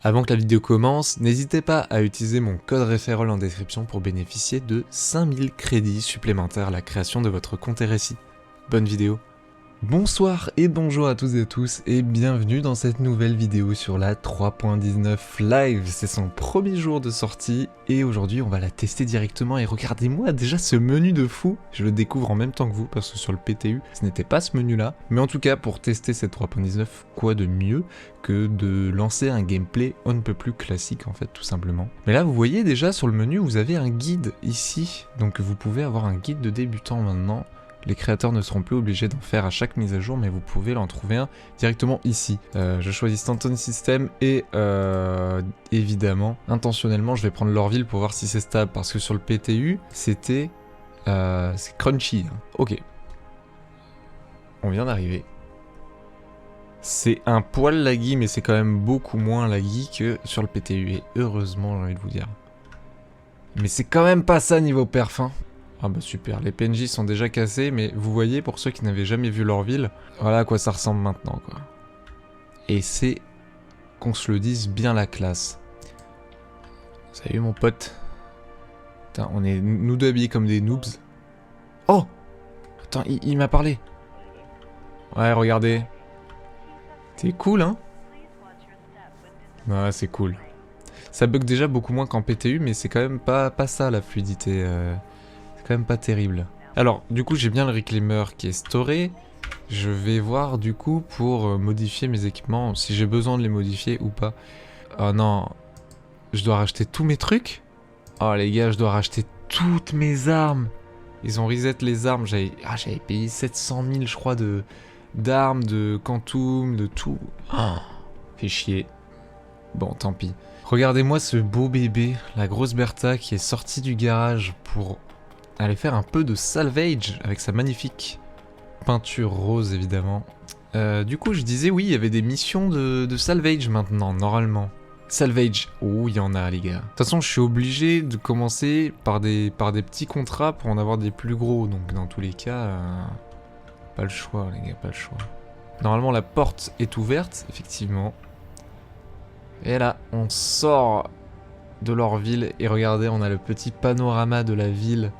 Avant que la vidéo commence, n'hésitez pas à utiliser mon code référent en description pour bénéficier de 5000 crédits supplémentaires à la création de votre compte RSI. Bonne vidéo. Bonsoir et bonjour à toutes et à tous et bienvenue dans cette nouvelle vidéo sur la 3.19 live. C'est son premier jour de sortie et aujourd'hui on va la tester directement et regardez-moi déjà ce menu de fou. Je le découvre en même temps que vous parce que sur le PTU ce n'était pas ce menu là. Mais en tout cas pour tester cette 3.19, quoi de mieux que de lancer un gameplay on ne peut plus classique en fait tout simplement. Mais là vous voyez déjà sur le menu vous avez un guide ici. Donc vous pouvez avoir un guide de débutant maintenant. Les créateurs ne seront plus obligés d'en faire à chaque mise à jour, mais vous pouvez en trouver un directement ici. Je choisis Stanton System et évidemment, intentionnellement, je vais prendre Lorville pour voir si c'est stable, parce que sur le PTU, c'était c'est crunchy. Hein. Ok. On vient d'arriver. C'est un poil laggy, mais c'est quand même beaucoup moins laggy que sur le PTU, et heureusement, j'ai envie de vous dire. Mais c'est quand même pas ça niveau perf, hein. Ah bah super, les PNJ sont déjà cassés, mais vous voyez, pour ceux qui n'avaient jamais vu leur ville, voilà à quoi ça ressemble maintenant, quoi. Et c'est, qu'on se le dise, bien la classe. Salut mon pote. Putain, on est nous deux habillés comme des noobs. Oh! Attends, il m'a parlé. Ouais, regardez. C'est cool, hein? Ouais, c'est cool. Ça bug déjà beaucoup moins qu'en PTU, mais c'est quand même pas ça, la fluidité. Quand même pas terrible. Alors, du coup, j'ai bien le reclaimer qui est storé. Je vais voir, du coup, pour modifier mes équipements, si j'ai besoin de les modifier ou pas. Oh non, je dois racheter tous mes trucs? Oh les gars, je dois racheter toutes mes armes. Ils ont reset les armes. J'avais payé 700 000, je crois, d'armes, de quantum, de tout. Oh, fait chier. Bon, tant pis. Regardez-moi ce beau bébé, la grosse Bertha qui est sortie du garage pour aller faire un peu de salvage avec sa magnifique peinture rose évidemment. Du coup je disais oui, il y avait des missions de salvage maintenant, normalement. Salvage, oh il y en a les gars. De toute façon je suis obligé de commencer par des petits contrats pour en avoir des plus gros, donc dans tous les cas, pas le choix les gars, pas le choix. Normalement la porte est ouverte, effectivement. Et là, on sort de leur ville et regardez, on a le petit panorama de la ville.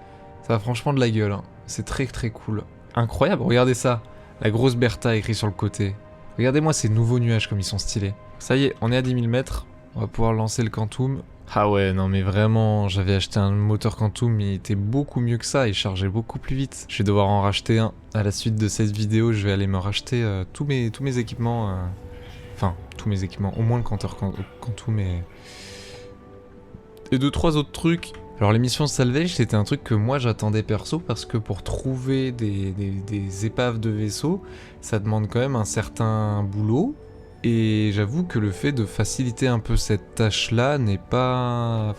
Ça a franchement de la gueule, hein. C'est très très cool. Incroyable, regardez ça. La grosse Bertha écrit sur le côté. Regardez-moi ces nouveaux nuages comme ils sont stylés. Ça y est, on est à 10 000 mètres. On va pouvoir lancer le Quantum. Ah ouais, non mais vraiment, j'avais acheté un moteur Quantum, mais il était beaucoup mieux que ça, il chargeait beaucoup plus vite. Je vais devoir en racheter un. À la suite de cette vidéo, je vais aller me racheter tous mes équipements. Enfin, tous mes équipements, au moins le compteur Quantum et 2-3 autres trucs. Alors les missions salvage c'était un truc que moi j'attendais perso parce que pour trouver des épaves de vaisseaux ça demande quand même un certain boulot et j'avoue que le fait de faciliter un peu cette tâche là n'est pas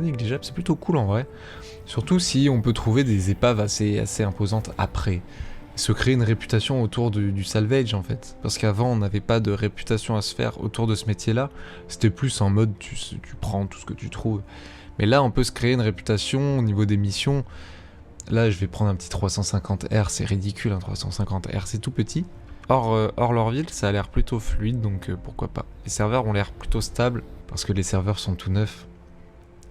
négligeable, c'est plutôt cool en vrai. Surtout si on peut trouver des épaves assez imposantes après. Se créer une réputation autour du salvage en fait. Parce qu'avant on n'avait pas de réputation à se faire autour de ce métier là, c'était plus en mode tu prends tout ce que tu trouves. Mais là, on peut se créer une réputation au niveau des missions. Là, je vais prendre un petit 350R, c'est ridicule, un 350R, c'est tout petit. Or Lorville, ça a l'air plutôt fluide, donc pourquoi pas. Les serveurs ont l'air plutôt stables, parce que les serveurs sont tout neufs.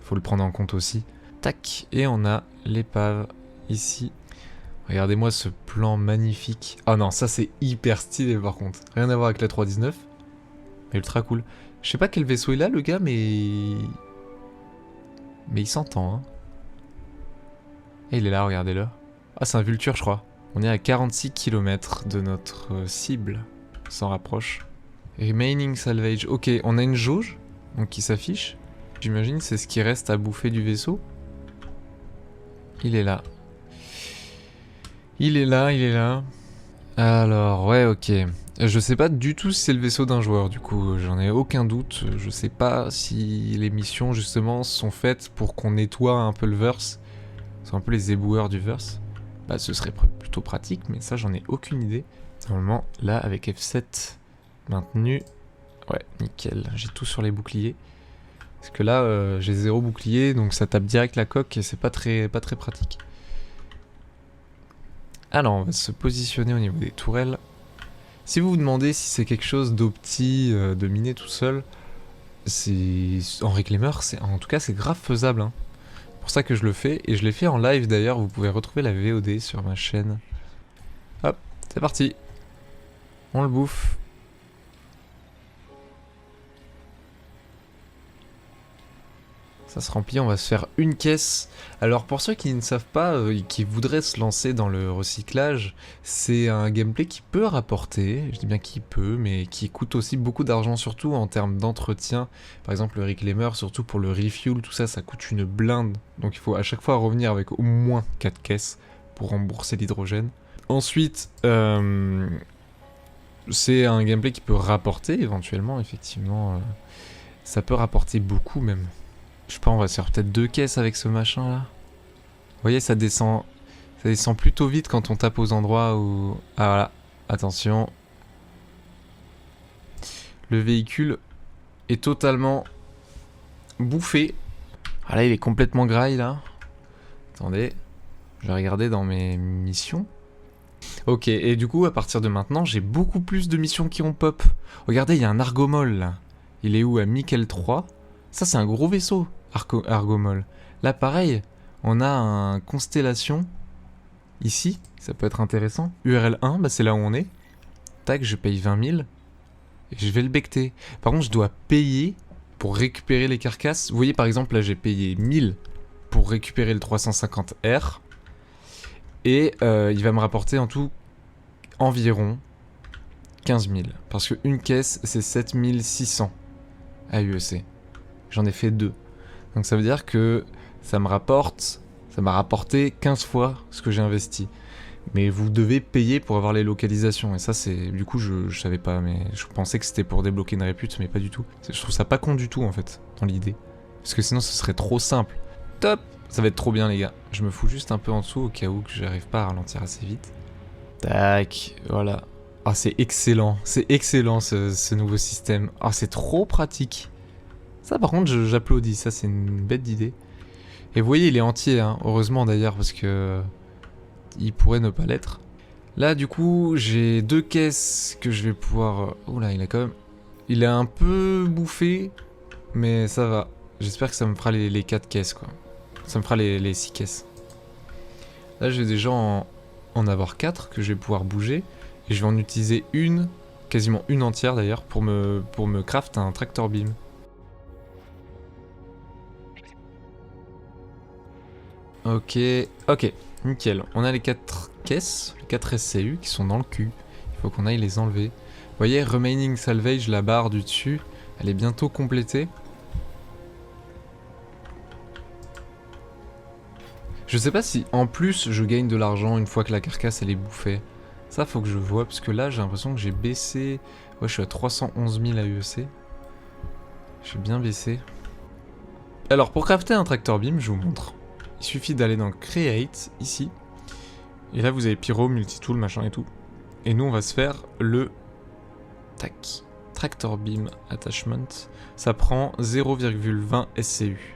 Faut le prendre en compte aussi. Tac, et on a l'épave ici. Regardez-moi ce plan magnifique. Ah non, ça c'est hyper stylé par contre. Rien à voir avec la 319, mais ultra cool. Je sais pas quel vaisseau il a, le gars, mais il s'entend, hein. Et il est là, regardez-le. Ah, c'est un Vulture, je crois. On est à 46 km de notre cible. On s'en rapproche. Remaining salvage. Ok, on a une jauge, donc qui s'affiche. J'imagine c'est ce qui reste à bouffer du vaisseau. Il est là. Il est là. Alors, ouais, ok. Je sais pas du tout si c'est le vaisseau d'un joueur, du coup, j'en ai aucun doute. Je sais pas si les missions, justement, sont faites pour qu'on nettoie un peu le verse. C'est un peu les éboueurs du verse. Bah, ce serait plutôt pratique, mais ça, j'en ai aucune idée. Normalement, là, avec F7 maintenu, ouais, nickel. J'ai tout sur les boucliers. Parce que là, j'ai 0 bouclier, donc ça tape direct la coque et c'est pas très pratique. Alors, on va se positionner au niveau des tourelles. Si vous vous demandez si c'est quelque chose d'opti, de miner tout seul, En Reclaimer, en tout cas c'est grave faisable. Hein. C'est pour ça que je le fais, et je l'ai fait en live d'ailleurs, vous pouvez retrouver la VOD sur ma chaîne. Hop, c'est parti. On le bouffe. Ça se remplit, on va se faire une caisse. Alors pour ceux qui ne savent pas, qui voudraient se lancer dans le recyclage, c'est un gameplay qui peut rapporter, je dis bien qui peut, mais qui coûte aussi beaucoup d'argent, surtout en termes d'entretien. Par exemple le Reclaimer, surtout pour le refuel, tout ça, ça coûte une blinde. Donc il faut à chaque fois revenir avec au moins 4 caisses pour rembourser l'hydrogène. Ensuite, c'est un gameplay qui peut rapporter éventuellement, effectivement. Ça peut rapporter beaucoup même. Je sais pas, on va se faire peut-être 2 caisses avec ce machin là. Vous voyez, ça descend plutôt vite quand on tape aux endroits où... Ah voilà, attention. Le véhicule est totalement bouffé. Ah là, il est complètement graille là. Attendez, je vais regarder dans mes missions. Ok, et du coup, à partir de maintenant, j'ai beaucoup plus de missions qui ont pop. Regardez, il y a un Argomol là. Il est où? À Mikel 3. Ça, c'est un gros vaisseau, Argomol. Là, pareil, on a un Constellation, ici, ça peut être intéressant. URL 1, bah c'est là où on est. Tac, je paye 20 000, et je vais le becter. Par contre, je dois payer pour récupérer les carcasses. Vous voyez, par exemple, là, j'ai payé 1000 pour récupérer le 350R, et il va me rapporter en tout environ 15 000. Parce qu'une caisse, c'est 7600 à UEC. J'en ai fait 2. Donc ça veut dire que ça m'a rapporté 15 fois ce que j'ai investi. Mais vous devez payer pour avoir les localisations. Et ça, c'est... Du coup, je savais pas, mais je pensais que c'était pour débloquer une répute, mais pas du tout. Je trouve ça pas con du tout, en fait, dans l'idée. Parce que sinon, ce serait trop simple. Top! Ça va être trop bien, les gars. Je me fous juste un peu en dessous, au cas où que j'arrive pas à ralentir assez vite. Tac, voilà. Ah, c'est excellent. C'est excellent, ce nouveau système. Ah, c'est trop pratique. Ça par contre j'applaudis, ça c'est une bête d'idée. Et vous voyez il est entier, hein, heureusement d'ailleurs parce que il pourrait ne pas l'être. Là du coup j'ai 2 caisses que je vais pouvoir... Oh là il a quand même... Il est un peu bouffé, mais ça va. J'espère que ça me fera les 4 caisses quoi. Ça me fera les 6 caisses. Là je vais déjà en avoir 4 que je vais pouvoir bouger. Et je vais en utiliser une, quasiment une entière d'ailleurs, pour me craft un tractor beam. Ok, nickel. On a les 4 caisses, les 4 SCU qui sont dans le cul. Il faut qu'on aille les enlever. Vous voyez, Remaining Salvage, la barre du dessus, elle est bientôt complétée. Je sais pas si en plus je gagne de l'argent une fois que la carcasse elle est bouffée. Ça faut que je vois, parce que là j'ai l'impression que j'ai baissé... Ouais, je suis à 311 000 AEC. J'ai bien baissé. Alors pour crafter un tractor beam, je vous montre. Il suffit d'aller dans Create, ici. Et là, vous avez Pyro, Multitool, machin et tout. Et nous, on va se faire le... Tac. Tractor Beam Attachment. Ça prend 0,20 SCU.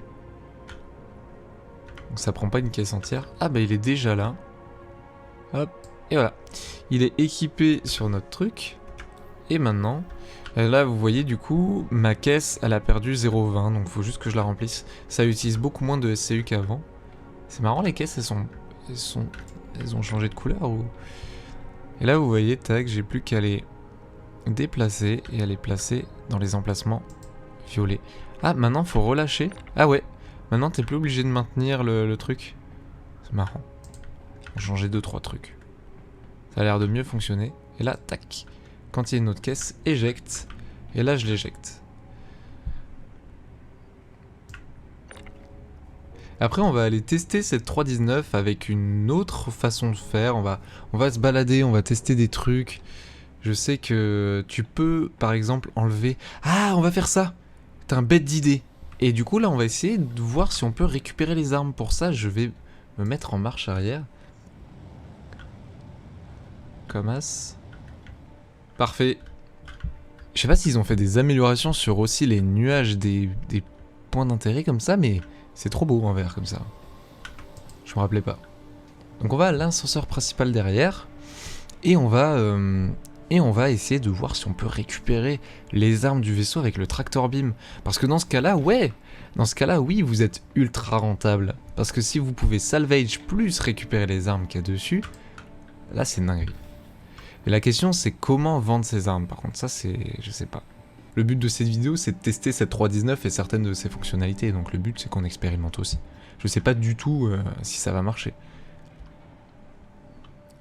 Donc ça prend pas une caisse entière. Ah bah il est déjà là. Hop. Et voilà. Il est équipé sur notre truc. Et maintenant... Là, vous voyez, du coup, ma caisse, elle a perdu 0,20. Donc il faut juste que je la remplisse. Ça utilise beaucoup moins de SCU qu'avant. C'est marrant, les caisses, elles ont changé de couleur ou... Et là, vous voyez, tac, j'ai plus qu'à les déplacer et à les placer dans les emplacements violets. Ah, maintenant, faut relâcher. Ah ouais, maintenant, t'es plus obligé de maintenir le truc. C'est marrant. J'ai changé 2-3 trucs. Ça a l'air de mieux fonctionner. Et là, tac. Quand il y a une autre caisse, éjecte. Et là, je l'éjecte. Après, on va aller tester cette 319 avec une autre façon de faire. On va se balader, on va tester des trucs. Je sais que tu peux, par exemple, enlever... Ah, on va faire ça! T'as un bête d'idée. Et du coup, là, on va essayer de voir si on peut récupérer les armes. Pour ça, je vais me mettre en marche arrière. Comme as. Parfait. Je sais pas s'ils ont fait des améliorations sur aussi les nuages des points d'intérêt comme ça, mais... C'est trop beau en vert comme ça. Je me rappelais pas. Donc on va à l'ascenseur principal derrière. Et on va Et on va essayer de voir si on peut récupérer les armes du vaisseau avec le tractor beam. Parce que dans ce cas-là, ouais, dans ce cas-là, oui, vous êtes ultra rentable. Parce que si vous pouvez salvage plus récupérer les armes qu'il y a dessus, là c'est une dinguerie. Et la question c'est comment vendre ces armes. Par contre ça c'est... je sais pas. Le but de cette vidéo c'est de tester cette 3.19 et certaines de ses fonctionnalités. Donc le but c'est qu'on expérimente aussi. Je sais pas du tout si ça va marcher.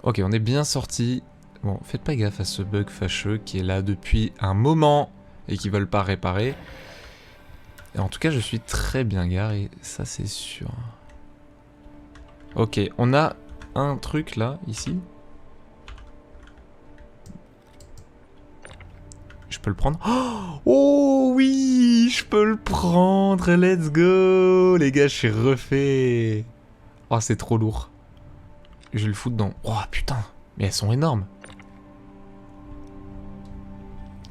Ok, on est bien sorti. Bon, faites pas gaffe à ce bug fâcheux qui est là depuis un moment et qui veulent pas réparer. Et en tout cas, je suis très bien garé, ça c'est sûr. Ok, on a un truc là, ici. Je peux le prendre? Oh oui, je peux le prendre, let's go. Les gars, je suis refait. Oh, c'est trop lourd. Je vais le foutre dans... Oh putain, mais elles sont énormes.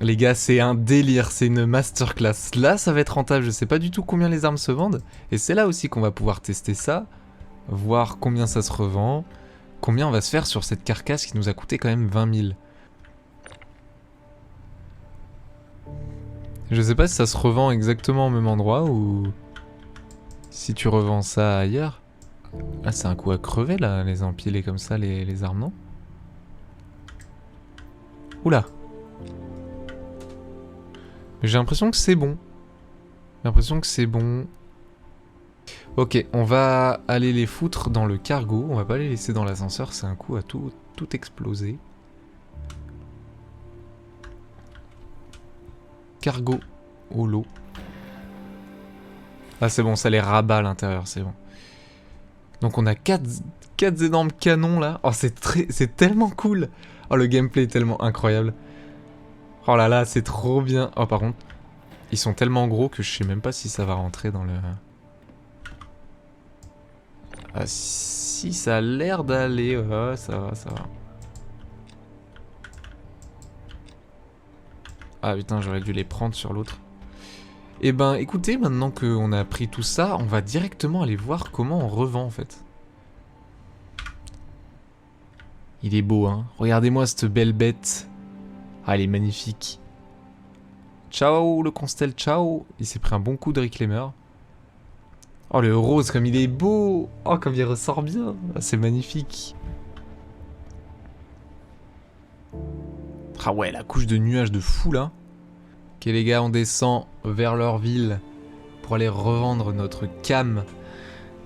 Les gars, c'est un délire, c'est une masterclass. Là, ça va être rentable, je sais pas du tout combien les armes se vendent. Et c'est là aussi qu'on va pouvoir tester ça, voir combien ça se revend, combien on va se faire sur cette carcasse qui nous a coûté quand même 20 000. Je sais pas si ça se revend exactement au même endroit ou si tu revends ça ailleurs. Ah, c'est un coup à crever là, les empiler comme ça, les armes, non? Oula! J'ai l'impression que c'est bon. J'ai l'impression que c'est bon. Ok, on va aller les foutre dans le cargo. On va pas les laisser dans l'ascenseur, c'est un coup à tout exploser. Cargo holo. Ah c'est bon, ça les rabat à l'intérieur, c'est bon. Donc on a 4 énormes canons là. Oh c'est tellement cool. Oh le gameplay est tellement incroyable. Oh là là, c'est trop bien. Oh par contre, ils sont tellement gros que je sais même pas si ça va rentrer dans le... Ah si, ça a l'air d'aller. Ouais, ça va, ça va. Ah putain, j'aurais dû les prendre sur l'autre. Eh ben écoutez, maintenant qu'on a pris tout ça, on va directement aller voir comment on revend en fait. Il est beau hein. Regardez-moi cette belle bête. Ah elle est magnifique. Ciao le Constel, ciao. Il s'est pris un bon coup de reclaimer. Oh le rose comme il est beau. Oh comme il ressort bien. Ah, c'est magnifique. Ah ouais la couche de nuages de fou là. Ok les gars on descend vers leur ville pour aller revendre notre cam.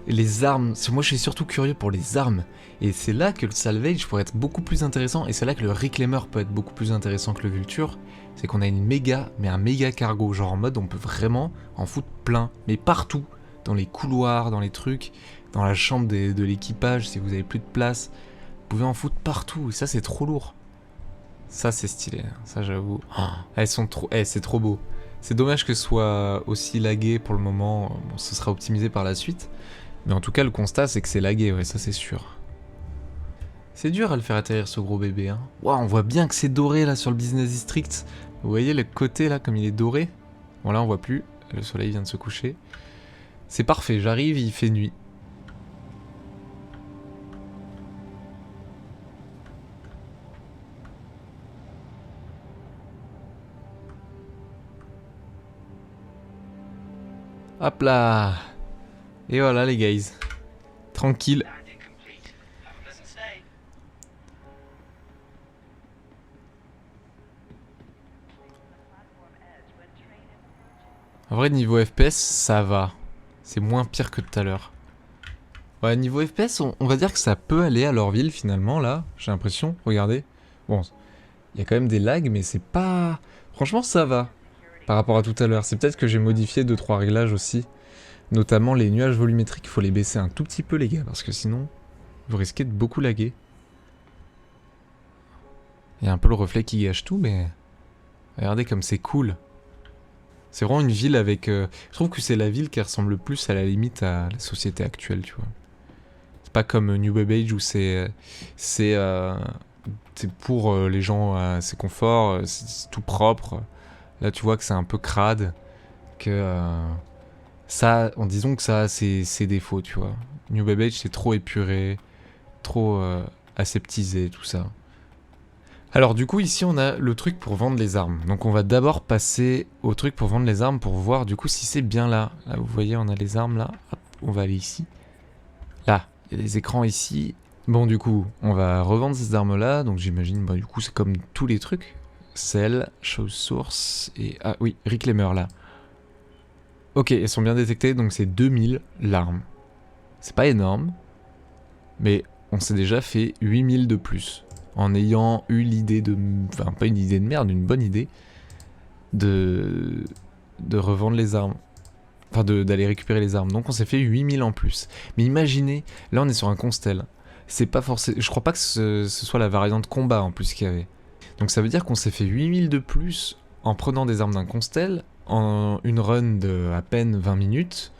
Et les armes, moi je suis surtout curieux pour les armes. Et c'est là que le salvage pourrait être beaucoup plus intéressant. Et c'est là que le reclaimer peut être beaucoup plus intéressant que le vulture. C'est qu'on a une méga, mais un méga cargo. Genre en mode on peut vraiment en foutre plein. Mais partout. Dans les couloirs, dans les trucs. Dans la chambre de l'équipage si vous avez plus de place. Vous pouvez en foutre partout. Et ça c'est trop lourd. Ça c'est stylé. Ça j'avoue. Oh, elles sont trop... c'est trop beau. C'est dommage que ce soit aussi lagué pour le moment. Bon, ce sera optimisé par la suite. Mais en tout cas, le constat, c'est que c'est lagué, ouais, ça c'est sûr. C'est dur à le faire atterrir, ce gros bébé, hein. Waouh, on voit bien que c'est doré, là, sur le Business District. Vous voyez le côté, là, comme il est doré? Bon, là, on voit plus. Le soleil vient de se coucher. C'est parfait, j'arrive, il fait nuit. Hop là. Et voilà, les guys. Tranquille. En vrai, niveau FPS, ça va. C'est moins pire que tout à l'heure. Ouais, niveau FPS, on va dire que ça peut aller à leur ville, finalement, là. J'ai l'impression. Regardez. Bon, il y a quand même des lags, mais c'est pas... Franchement, ça va. Par rapport à tout à l'heure. C'est peut-être que j'ai modifié 2-3 réglages aussi. Notamment les nuages volumétriques, il faut les baisser un tout petit peu, les gars. Parce que sinon, vous risquez de beaucoup laguer. Il y a un peu le reflet qui gâche tout, mais... Regardez comme c'est cool. C'est vraiment une ville avec... Je trouve que c'est la ville qui ressemble le plus à la limite à la société actuelle, tu vois. C'est pas comme New Wave Age où c'est pour les gens, c'est confort, c'est tout propre. Là, tu vois que c'est un peu crade, que ça, en disons que ça a ses défauts, tu vois. New Wave Age, c'est trop épuré, trop aseptisé, tout ça. Alors du coup ici on a le truc pour vendre les armes. Donc on va d'abord passer au truc pour vendre les armes pour voir du coup si c'est bien là. Là vous voyez on a les armes là. Hop, on va aller ici. Là, il y a des écrans ici. Bon du coup on va revendre ces armes là. Donc j'imagine du coup c'est comme tous les trucs. Sell, chose source et... Ah oui, reclaimer là. Ok, elles sont bien détectées donc c'est 2000 l'arme. C'est pas énorme. Mais on s'est déjà fait 8000 de plus. En ayant eu l'idée de... Enfin, pas une idée de merde, une bonne idée de revendre les armes. Enfin, d'aller récupérer les armes. Donc on s'est fait 8000 en plus. Mais imaginez, là on est sur un constel. C'est pas forcément... Je crois pas que ce soit la variante combat en plus qu'il y avait. Donc ça veut dire qu'on s'est fait 8000 de plus en prenant des armes d'un constel, en une run de à peine 20 minutes.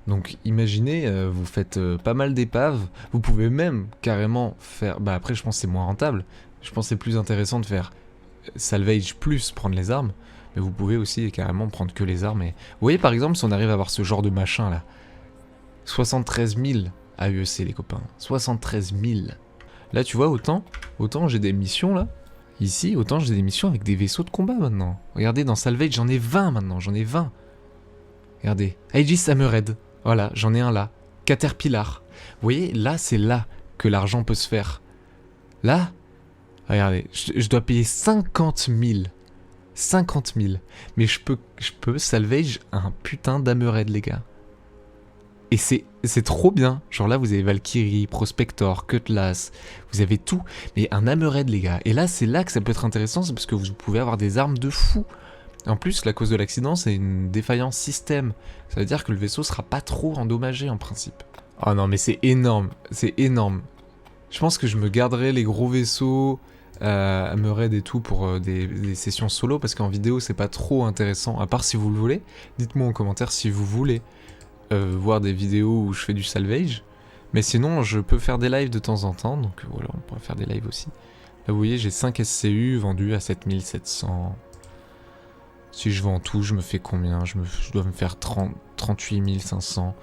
Donc imaginez, vous faites pas mal d'épaves, vous pouvez même carrément faire... Bah après je pense que c'est moins rentable, je pense que c'est plus intéressant de faire salvage plus prendre les armes, mais vous pouvez aussi carrément prendre que les armes. Et... Vous voyez par exemple si on arrive à avoir ce genre de machin là, 73 000 AUEC les copains, 73 000. Là tu vois autant j'ai des missions là, ici autant j'ai des missions avec des vaisseaux de combat maintenant. Regardez dans salvage j'en ai 20 maintenant, j'en ai 20. Regardez, Aegis Hammerhead. Voilà, j'en ai un là. Caterpillar. Vous voyez, là, c'est là que l'argent peut se faire. Là, regardez, je dois payer 50 000. 50 000. Mais je peux salvage un putain d'Hammerhead, les gars. Et c'est trop bien. Genre là, vous avez Valkyrie, Prospector, Cutlass. Vous avez tout. Mais un Hammerhead, les gars. Et là, c'est là que ça peut être intéressant. C'est parce que vous pouvez avoir des armes de fou. En plus, la cause de l'accident, c'est une défaillance système. Ça veut dire que le vaisseau sera pas trop endommagé en principe. Oh non, mais c'est énorme, c'est énorme. Je pense que je me garderai les gros vaisseaux, Hammerhead et tout pour des sessions solo, parce qu'en vidéo, c'est pas trop intéressant, à part si vous le voulez. Dites-moi en commentaire si vous voulez voir des vidéos où je fais du salvage. Mais sinon, je peux faire des lives de temps en temps, donc voilà, on pourrait faire des lives aussi. Là, vous voyez, j'ai 5 SCU vendus à 7700... Si je vends tout, je me fais combien? Je dois me faire 38 500.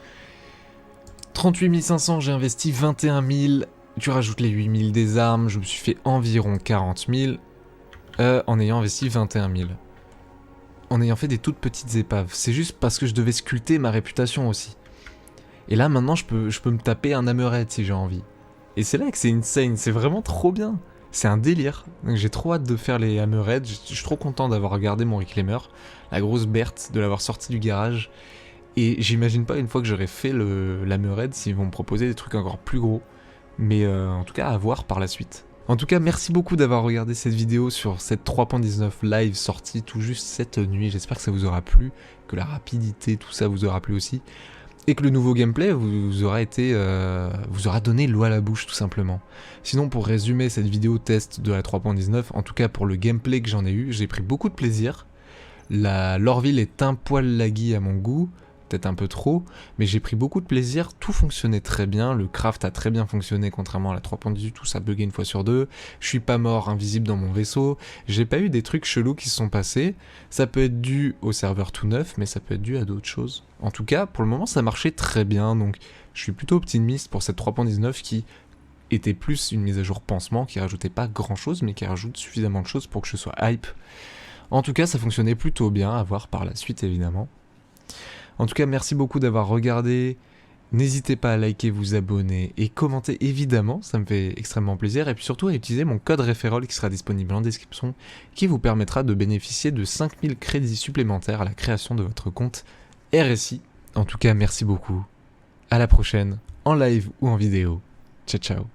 38 500, j'ai investi 21 000. Tu rajoutes les 8 000 des armes, je me suis fait environ 40 000 en ayant investi 21 000. En ayant fait des toutes petites épaves. C'est juste parce que je devais sculpter ma réputation aussi. Et là, maintenant, je peux me taper un Hammerhead si j'ai envie. Et c'est là que c'est insane, c'est vraiment trop bien. C'est un délire, donc j'ai trop hâte de faire les Hammerhead, je suis trop content d'avoir regardé mon reclaimer, la grosse Berthe, de l'avoir sorti du garage, et j'imagine pas une fois que j'aurai fait l'Hammerhead s'ils vont me proposer des trucs encore plus gros, mais en tout cas à voir par la suite. En tout cas merci beaucoup d'avoir regardé cette vidéo sur cette 3.19 live sortie tout juste cette nuit, j'espère que ça vous aura plu, que la rapidité, tout ça vous aura plu aussi. Et que le nouveau gameplay vous aura donné l'eau à la bouche tout simplement. Sinon pour résumer cette vidéo test de la 3.19, en tout cas pour le gameplay que j'en ai eu, j'ai pris beaucoup de plaisir. L'Orville est un poil laggy à mon goût, peut-être un peu trop, mais j'ai pris beaucoup de plaisir, tout fonctionnait très bien, le craft a très bien fonctionné contrairement à la 3.18 où ça buguait une fois sur deux, je suis pas mort invisible dans mon vaisseau, j'ai pas eu des trucs chelous qui se sont passés, ça peut être dû au serveur tout neuf, mais ça peut être dû à d'autres choses. En tout cas, pour le moment ça marchait très bien, donc je suis plutôt optimiste pour cette 3.19 qui était plus une mise à jour pansement, qui rajoutait pas grand chose, mais qui rajoute suffisamment de choses pour que je sois hype. En tout cas, ça fonctionnait plutôt bien, à voir par la suite évidemment. En tout cas, merci beaucoup d'avoir regardé. N'hésitez pas à liker, vous abonner et commenter évidemment, ça me fait extrêmement plaisir. Et puis surtout à utiliser mon code référol qui sera disponible en description, qui vous permettra de bénéficier de 5000 crédits supplémentaires à la création de votre compte RSI. En tout cas, merci beaucoup. À la prochaine, en live ou en vidéo. Ciao ciao.